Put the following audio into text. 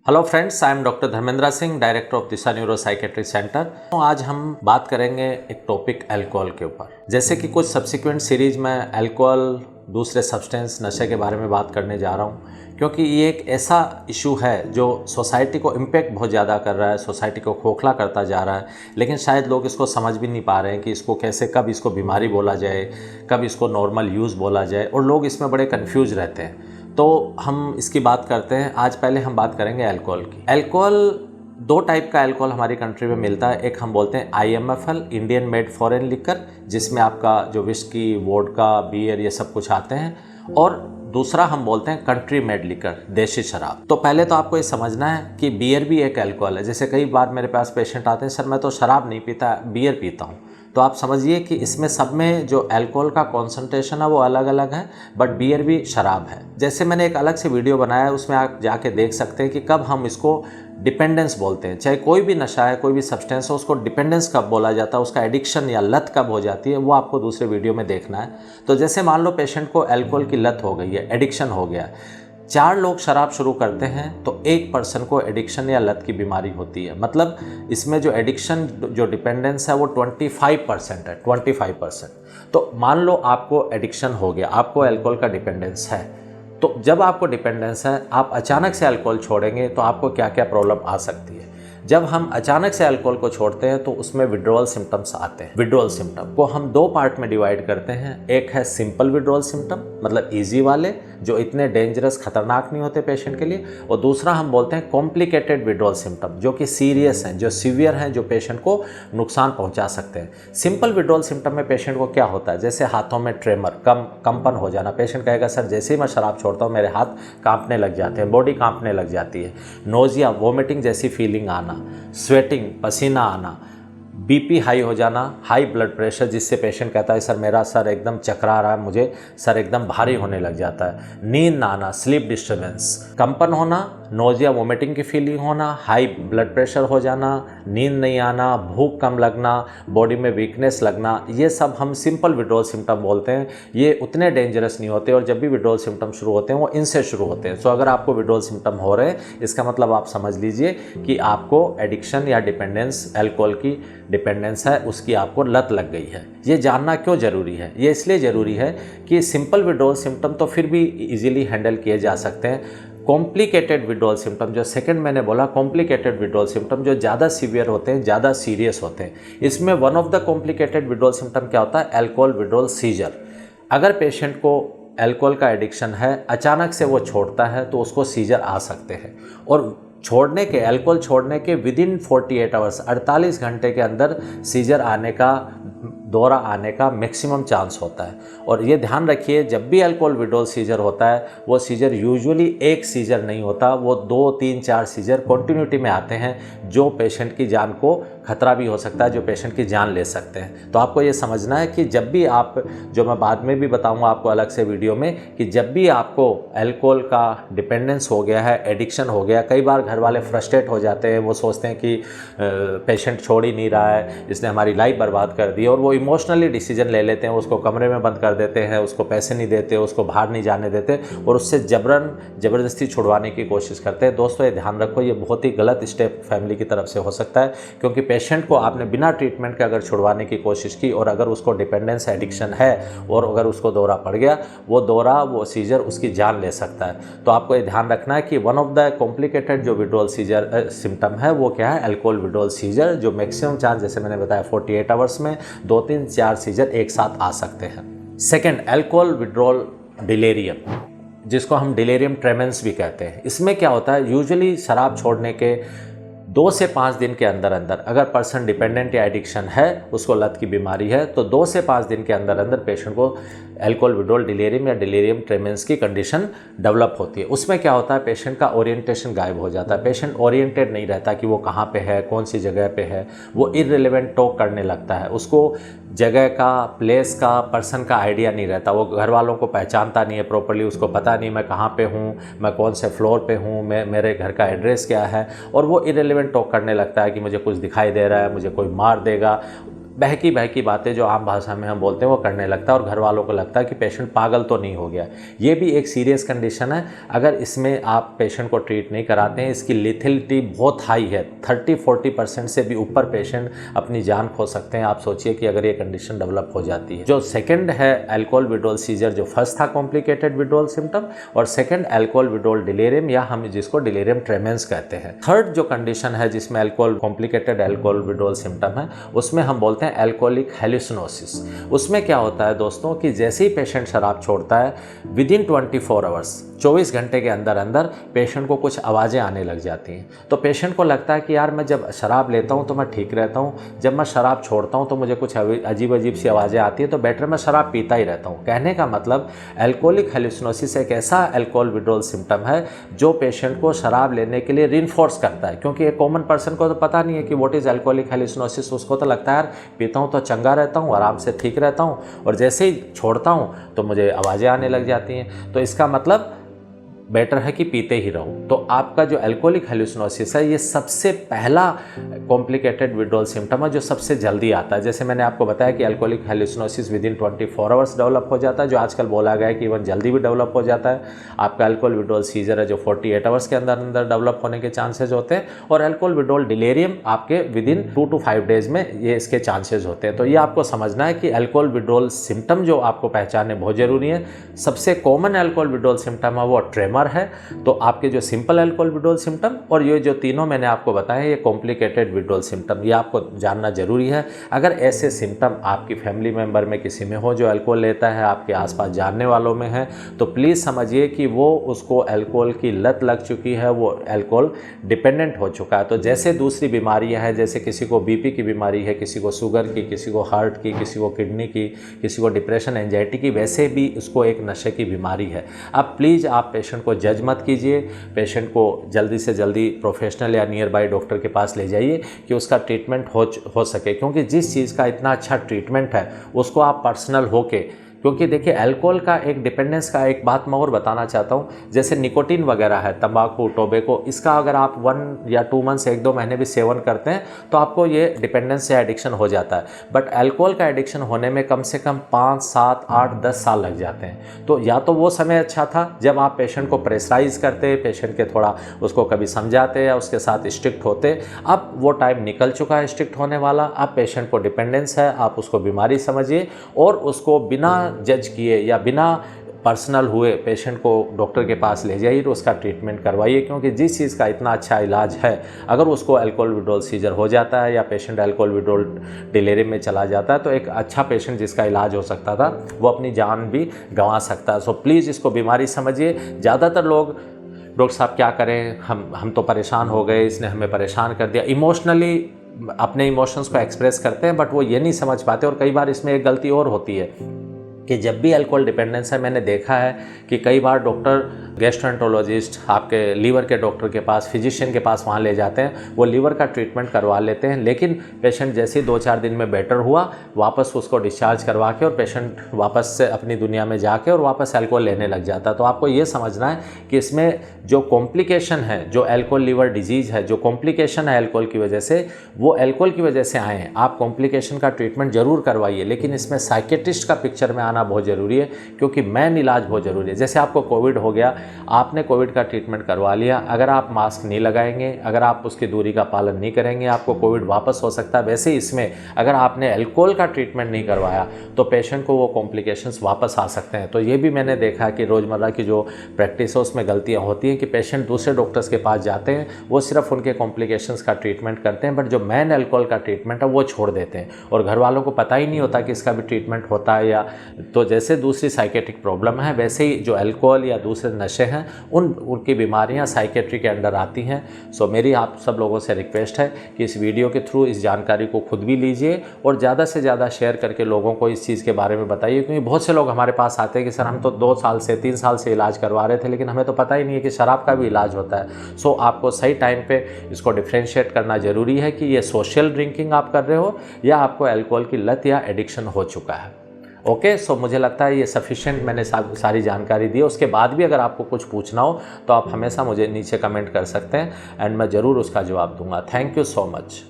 Hello friends, I am doctor Dharmendra Singh, director of Disha neuro psychiatry centre. तो आज हम बात करेंगे एक टॉपिक अल्कोहल के ऊपर। जैसे कि कुछ सब्सिक्वेंट सीरीज में अल्कोहल, दूसरे सब्सटेंस, नशे के बारे में बात करने जा रहा हूँ, क्योंकि ये एक ऐसा इशू है जो सोसाइटी को इम्पेक्ट बहुत ज़्यादा कर रहा है, सोसाइटी को खोखला करता जा रहा है। लेकिन शायद लोग इसको समझ भी नहीं पा रहे हैं कि इसको कैसे, कब इसको बीमारी बोला जाए, कब इसको नॉर्मल यूज़ बोला जाए, और लोग इसमें बड़े कन्फ्यूज रहते हैं। तो हम इसकी बात करते हैं। आज पहले हम बात करेंगे अल्कोहल की। अल्कोहल, दो टाइप का अल्कोहल हमारी कंट्री में मिलता है। एक हम बोलते हैं IMFL, Indian made foreign liquor, जिसमें आपका जो विस्की, वोडका, बियर, ये सब कुछ आते हैं। और दूसरा हम बोलते हैं कंट्री मेड लिकर, देशी शराब। तो पहले तो आपको ये समझना है कि बियर भी एक अल्कोहल है। जैसे कई बार मेरे पास पेशेंट आते हैं, सर मैं तो शराब नहीं पीता, बियर पीता हूँ। तो आप समझिए कि इसमें सब में जो अल्कोहल का कॉन्सेंट्रेशन है वो अलग अलग है, बट बियर भी शराब है। जैसे मैंने एक अलग से वीडियो बनाया है, उसमें आप जाके देख सकते हैं कि कब हम इसको डिपेंडेंस बोलते हैं। चाहे कोई भी नशा है, कोई भी सब्सटेंस हो, उसको डिपेंडेंस कब बोला जाता है, उसका एडिक्शन या लत कब हो जाती है, वो आपको दूसरे वीडियो में देखना है। तो जैसे मान लो पेशेंट को अल्कोहल की लत हो गई है, एडिक्शन हो गया, 4 लोग शराब शुरू करते हैं तो 1 पर्सन को एडिक्शन या लत की बीमारी होती है। मतलब इसमें जो एडिक्शन, जो डिपेंडेंस है वो 25% है, 25%। तो मान लो आपको एडिक्शन हो गया, आपको अल्कोहल का डिपेंडेंस है। तो जब आपको डिपेंडेंस है, आप अचानक से अल्कोहल छोड़ेंगे तो आपको क्या क्या प्रॉब्लम आ सकती है। जब हम अचानक से अल्कोहल को छोड़ते हैं तो उसमें विड्रॉल सिम्टम्स आते हैं। विड्रॉल सिम्टम को हम 2 पार्ट में डिवाइड करते हैं। एक है सिंपल विड्रॉल सिम्टम, मतलब इजी वाले, जो इतने डेंजरस, खतरनाक नहीं होते पेशेंट के लिए। और दूसरा हम बोलते हैं कॉम्प्लिकेटेड विड्रॉल सिम्टम, जो कि सीरियस हैं, जो सीवियर हैं, जो पेशेंट को नुकसान पहुंचा सकते हैं। सिंपल विड्रॉल सिम्टम में पेशेंट को क्या होता है, जैसे हाथों में ट्रेमर, कंपन हो जाना। पेशेंट कहेगा सर जैसे ही मैं शराब छोड़ता हूँ मेरे हाथ कांपने लग जाते हैं, बॉडी कांपने लग जाती है। नोजिया, वोमिटिंग जैसी फीलिंग आना, स्वेटिंग, पसीना आना, बीपी हाई हो जाना, हाई ब्लड प्रेशर, जिससे पेशेंट कहता है सर मेरा सर एकदम चकरा रहा है, मुझे सर एकदम भारी होने लग जाता है। नींद ना आना, स्लीप डिस्टर्बेंस, कंपन होना, नोजिया, वोमिटिंग की फीलिंग होना, हाई ब्लड प्रेशर हो जाना, नींद नहीं आना, भूख कम लगना, बॉडी में वीकनेस लगना, ये सब हम सिंपल विड्रॉल सिम्टम बोलते हैं। ये उतने डेंजरस नहीं होते, और जब भी विड्रॉल सिम्टम शुरू होते हैं वो इनसे शुरू होते हैं। सो अगर आपको विड्रॉल सिम्टम हो रहे हैं, इसका मतलब आप समझ लीजिए कि आपको एडिक्शन या डिपेंडेंस, अल्कोहल की डिपेंडेंस है, उसकी आपको लत लग गई है। ये जानना क्यों ज़रूरी है? ये इसलिए ज़रूरी है कि सिंपल विड्रॉल सिम्टम तो फिर भी इजीली हैंडल किए जा सकते हैं। कॉम्प्लिकेटेड विड्रॉल सिम्टम, जो सेकंड मैंने बोला, कॉम्प्लिकेटेड विड्रॉल सिम्टम जो ज़्यादा सीवियर होते हैं, ज़्यादा सीरियस होते हैं। इसमें one of the complicated withdrawal symptom क्या होता है? Alcohol withdrawal seizure. अगर पेशेंट को अल्कोहल का एडिक्शन है, अचानक से वो छोड़ता है तो उसको सीजर आ सकते हैं। और छोड़ने के, अल्कोहल छोड़ने के विदिन 48 आवर्स, 48 घंटे के अंदर सीजर आने का, दौरा आने का मैक्सिमम चांस होता है। और ये ध्यान रखिए, जब भी अल्कोहल विड्रॉल सीजर होता है, वो सीजर यूजुअली एक सीजर नहीं होता, वो 2, 3, 4 सीजर कंटिन्यूटी में आते हैं, जो पेशेंट की जान को खतरा भी हो सकता है, जो पेशेंट की जान ले सकते हैं। तो आपको ये समझना है कि जब भी आप, जो मैं बाद में भी बताऊंगा आपको अलग से वीडियो में, कि जब भी आपको अल्कोहल का डिपेंडेंस हो गया है, एडिक्शन हो गया, कई बार घर वाले फ्रस्ट्रेट हो जाते हैं, वो सोचते हैं कि पेशेंट छोड़ ही नहीं रहा है, इसने हमारी लाइफ बर्बाद कर दी, और वो इमोशनली डिसीजन ले लेते हैं, उसको कमरे में बंद कर देते हैं, उसको पैसे नहीं देते, उसको बाहर नहीं जाने देते, और उससे ज़बरदस्ती छुड़वाने की कोशिश करते हैं। दोस्तों ये ध्यान रखो, ये बहुत ही गलत स्टेप फैमिली की तरफ से हो सकता है, क्योंकि पेशेंट को आपने बिना ट्रीटमेंट के अगर छुड़वाने की कोशिश की, और अगर उसको डिपेंडेंस एडिक्शन है, और अगर उसको दौरा पड़ गया, वो दौरा, वो सीजर उसकी जान ले सकता है। तो आपको ये ध्यान रखना है कि वन ऑफ द कॉम्प्लिकेटेड जो विड्रॉल सीजर सिम्टम है वो क्या है? अल्कोहल विड्रॉल सीजर, जो मैक्सिमम चांस, जैसे मैंने बताया, 48 आवर्स में 2, 3, 4 सीजर एक साथ आ सकते हैं। सेकेंड, अल्कोहल विड्रॉल डिलेरियम, जिसको हम डिलेरियम ट्रेमेंस भी कहते हैं। इसमें क्या होता है? यूजुअली शराब छोड़ने के 2 से 5 दिन के अंदर अंदर, अगर पर्सन डिपेंडेंट या एडिक्शन है, उसको लत की बीमारी है, तो 2 से 5 दिन के अंदर अंदर पेशेंट को अल्कोहल विड्रॉल डिलेरियम या डिलेरियम ट्रेमेंस की कंडीशन डेवलप होती है। उसमें क्या होता है? पेशेंट का ओरिएंटेशन गायब हो जाता है, पेशेंट ओरिएंटेड नहीं रहता कि वो कहाँ पे है, कौन सी जगह पे है, वो इररिलेवेंट टॉक करने लगता है, उसको जगह का, प्लेस का, पर्सन का आइडिया नहीं रहता, वो घर वालों को पहचानता नहीं है प्रॉपर्ली, उसको पता नहीं मैं कहाँ पे हूँ, मैं कौन से फ्लोर पे हूँ, मेरे घर का एड्रेस क्या है, और वो इररिलेवेंट टॉक करने लगता है कि मुझे कुछ दिखाई दे रहा है, मुझे कोई मार देगा। बहकी बहकी बातें जो आम भाषा में हम बोलते हैं वो करने लगता है और घर वालों को लगता है कि पेशेंट पागल तो नहीं हो गया। ये भी एक सीरियस कंडीशन है। अगर इसमें आप पेशेंट को ट्रीट नहीं कराते हैं, इसकी लिथलिटी बहुत हाई है, 30-40% से भी ऊपर पेशेंट अपनी जान खो सकते हैं। आप सोचिए कि अगर ये कंडीशन डेवलप हो जाती है। जो सेकेंड है अल्कोहल विड्रॉल सीजर, जो फर्स्ट था कॉम्प्लिकेटेड विड्रॉल सिम्टम, और सेकेंड अल्कोहल विड्रॉल डिलीरियम, या हम जिसको डिलीरियम ट्रेमेंस कहते हैं। थर्ड जो कंडीशन है जिसमें alcohol complicated alcohol withdrawal symptom है, उसमें हम बोलते हैं अल्कोहलिक हेलुसिनोसिस। उसमें क्या होता है दोस्तों कि जैसे ही पेशेंट शराब छोड़ता है, विदिन 24 आवर्स, 24 घंटे के अंदर अंदर पेशेंट को कुछ आवाज़ें आने लग जाती हैं। तो पेशेंट को लगता है कि यार मैं जब शराब लेता हूँ तो मैं ठीक रहता हूँ, जब मैं शराब छोड़ता हूँ तो मुझे कुछ अजीब अजीब सी आवाज़ें आती हैं, तो बेटर मैं शराब पीता ही रहता हूँ। कहने का मतलब अल्कोहलिक हेलुसिनोसिस एक ऐसा अल्कोहल विड्रॉल सिम्टम है जो पेशेंट को शराब लेने के लिए रिइंफोर्स करता है। क्योंकि एक कॉमन पर्सन को तो पता नहीं है कि व्हाट इज़ अल्कोहलिक हेलुसिनोसिस। उसको तो लगता है यार पीता हूँ तो चंगा रहता हूँ, आराम से ठीक रहता हूँ, और जैसे ही छोड़ता हूँ तो मुझे आवाज़ें आने लग जाती हैं। तो इसका मतलब बेटर है कि पीते ही रहो। तो आपका जो अल्कोहलिक हेलुसिनोसिस है, ये सबसे पहला कॉम्प्लिकेटेड विड्रॉल सिम्टम है जो सबसे जल्दी आता है। जैसे मैंने आपको बताया कि अल्कोहलिक हेलुसिनोसिस विदिन 24 आवर्स डेवलप हो जाता है, जो आजकल बोला गया है कि इवन जल्दी भी डेवलप हो जाता है। आपका अल्कोहल विड्रॉल सीजर है जो 48 आवर्स के अंदर अंदर डेवलप होने के चांसेस होते हैं, और अल्कोहल विड्रॉल डिलीरियम आपके विदिन 2 to 5 डेज में ये इसके चांसेस होते हैं। तो ये आपको समझना है कि अल्कोहल विड्रॉल सिम्टम जो आपको पहचानने बहुत ज़रूरी है। सबसे कॉमन अल्कोहल विड्रॉल सिम्टम है वो ट्रेमर है। तो आपके जो सिंपल अल्कोहल विड्रॉल सिम्टम और ये जो तीनों मैंने आपको बताए, ये कॉम्प्लिकेटेड विड्रॉल सिम्टम, ये आपको जानना जरूरी है। अगर ऐसे सिम्टम आपकी फैमिली मेंबर में किसी में हो जो अल्कोहल लेता है, आपके आसपास जानने वालों में है, तो प्लीज़ समझिए कि वो उसको अल्कोहल की लत लग चुकी है, वो अल्कोहल डिपेंडेंट हो चुका है। तो जैसे दूसरी बीमारियां हैं, जैसे किसी को बीपी की बीमारी है, किसी को शुगर की, किसी को हार्ट की, किसी को किडनी की, किसी को डिप्रेशन एंजाइटी की, वैसे भी उसको एक नशे की बीमारी है। अब प्लीज़ आप पेशेंट को जज मत कीजिए, पेशेंट को जल्दी से जल्दी प्रोफेशनल या नियर बाय डॉक्टर के पास ले जाइए कि उसका ट्रीटमेंट हो सके। क्योंकि जिस चीज़ का इतना अच्छा ट्रीटमेंट है उसको आप पर्सनल होके, क्योंकि देखिए अल्कोहल का एक डिपेंडेंस का एक बात मैं और बताना चाहता हूँ, जैसे निकोटीन वगैरह है, तंबाकू, टोबैको, इसका अगर आप 1 या 2 मंथ्स 1-2 महीने भी सेवन करते हैं तो आपको ये डिपेंडेंस या एडिक्शन हो जाता है। बट अल्कोहल का एडिक्शन होने में कम से कम 5, 7, 8, 10 साल लग जाते हैं। तो या तो वो समय अच्छा था जब आप पेशेंट को प्रेशराइज करते, पेशेंट के थोड़ा उसको कभी समझाते या उसके साथ स्ट्रिक्ट होते। अब वो टाइम निकल चुका है स्ट्रिक्ट होने वाला। अब पेशेंट को डिपेंडेंस है, आप उसको बीमारी समझिए और उसको बिना जज किए या बिना पर्सनल हुए पेशेंट को डॉक्टर के पास ले जाइए तो उसका ट्रीटमेंट करवाइए। क्योंकि जिस चीज़ का इतना अच्छा इलाज है, अगर उसको अल्कोहल विड्रॉल सीजर हो जाता है या पेशेंट अल्कोहल विड्रॉल डिलीरियम में चला जाता है, तो एक अच्छा पेशेंट जिसका इलाज हो सकता था वो अपनी जान भी गंवा सकता है। सो प्लीज़ इसको बीमारी समझिए। ज़्यादातर लोग डॉक्टर साहब क्या करें, हम तो परेशान हो गए, इसने हमें परेशान कर दिया, इमोशनली अपने इमोशंस को एक्सप्रेस करते हैं, बट वो ये नहीं समझ पाते। और कई बार इसमें एक गलती और होती है कि जब भी अल्कोहल डिपेंडेंस है, मैंने देखा है कि कई बार डॉक्टर गैस्ट्रोएंटरोलॉजिस्ट, आपके लीवर के डॉक्टर के पास, फिजिशियन के पास वहाँ ले जाते हैं, वो लीवर का ट्रीटमेंट करवा लेते हैं, लेकिन पेशेंट जैसे ही 2-4 दिन में बेटर हुआ, वापस उसको डिस्चार्ज करवा के और पेशेंट वापस से अपनी दुनिया में जाके और वापस अल्कोहल लेने लग जाता है। तो आपको ये समझना है कि इसमें जो कॉम्प्लिकेशन है, जो अल्कोहल लीवर डिजीज़ है, जो कॉम्प्लिकेशन है अल्कोहल की वजह से, वो अल्कोहल की वजह से आए हैं। आप कॉम्प्लिकेशन का ट्रीटमेंट जरूर करवाइए, लेकिन इसमें साइकेट्रिस्ट का पिक्चर में आना बहुत ज़रूरी है, क्योंकि मैन इलाज बहुत ज़रूरी है। जैसे आपको कोविड हो गया, आपने कोविड का ट्रीटमेंट करवा लिया, अगर आप मास्क नहीं लगाएंगे, अगर आप उसकी दूरी का पालन नहीं करेंगे, आपको कोविड वापस हो सकता है। वैसे ही इसमें अगर आपने अल्कोहल का ट्रीटमेंट नहीं करवाया तो पेशेंट को वो कॉम्प्लिकेशंस वापस आ सकते हैं। तो ये भी मैंने देखा है कि रोज़मर्रा की जो प्रैक्टिस है उसमें गलतियाँ होती हैं कि पेशेंट दूसरे डॉक्टर्स के पास जाते हैं, वो सिर्फ उनके कॉम्प्लिकेशंस का ट्रीटमेंट करते हैं, बट जो मैन अल्कोहल का ट्रीटमेंट है वो छोड़ देते हैं, और घर वालों को पता ही नहीं होता कि इसका भी ट्रीटमेंट होता है। या तो जैसे दूसरी साइकेट्रिक प्रॉब्लम है, वैसे ही जो अल्कोहल या दूसरे नशे हैं उनकी बीमारियां साइकेट्री के अंडर आती हैं। सो मेरी आप सब लोगों से रिक्वेस्ट है कि इस वीडियो के थ्रू इस जानकारी को खुद भी लीजिए और ज़्यादा से ज़्यादा शेयर करके लोगों को इस चीज़ के बारे में बताइए। क्योंकि बहुत से लोग हमारे पास आते हैं कि सर हम तो 2 साल से 3 साल से इलाज करवा रहे थे, लेकिन हमें तो पता ही नहीं है कि शराब का भी इलाज होता है। सो आपको सही टाइम पे इसको डिफ्रेंशिएट करना ज़रूरी है कि ये सोशल ड्रिंकिंग आप कर रहे हो या आपको अल्कोहल की लत या एडिक्शन हो चुका है। ओके, सो मुझे लगता है ये सफिशिएंट मैंने सारी जानकारी दी। उसके बाद भी अगर आपको कुछ पूछना हो तो आप हमेशा मुझे नीचे कमेंट कर सकते हैं एंड मैं ज़रूर उसका जवाब दूंगा। Thank you so much.